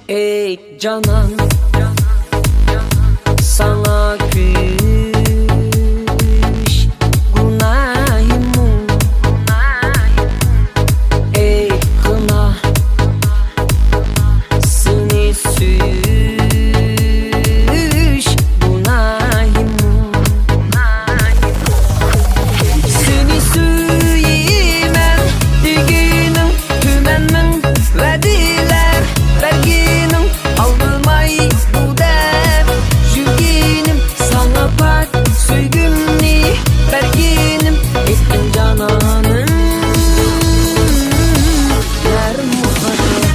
Ey canan, sana küş günahımı. Ey kına, seni süş günahımı. Seni süyemem diginim tümenmin vediler verginim aldırmay bu dem jülginim sana pak söygümni verginim ettin cananım yer muhabbet.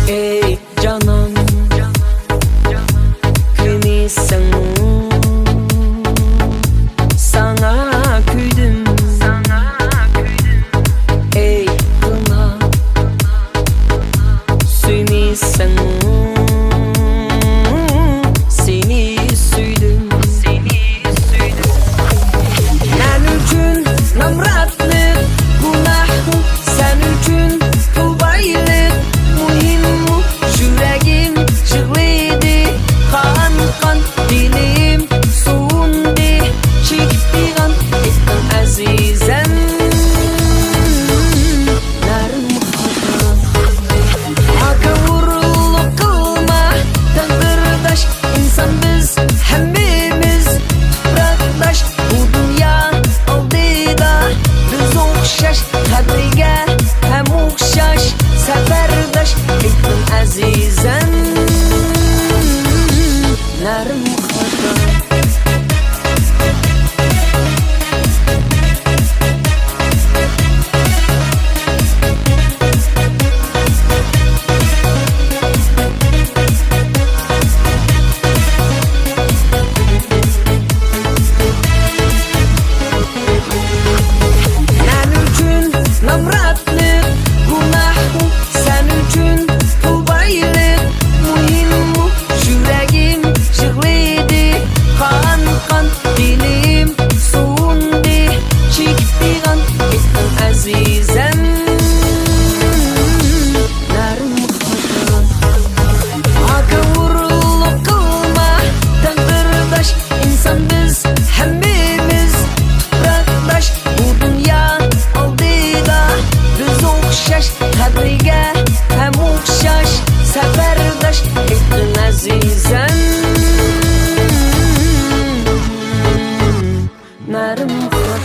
Ey canan, kıymışsın, sana küydüm. Ey kına, suymışsın, seni süydüm. Ben üçün namratlık günahım, sen üçün tulbaylık muhim. Yüreğim çığlıydı, kan dilim soğundu, çekti kan ettim azizem. Narim muhabbet, haka vuruluk kılma, takdırdaş insan biz hemmimiz toprakdaş. Bu dünya aldıda biz okşaş, kadriga hem okşaş seferdaş ettim azizem. Narim muhabbet. Ben üçün namratlık günahım, sen üçün tulbaylık muhim. Yüreğim çığlıydı, kan dilim soğundu, çekti kan ettim azizem. Narim muhabbet, haka vuruluk kılma, takdırdaş insan biz hemmimiz toprakdaş. Bu dünya aldıda biz okşaş, kadriga hem okşaş seferdaş ettin azizem. Narim muhabbet.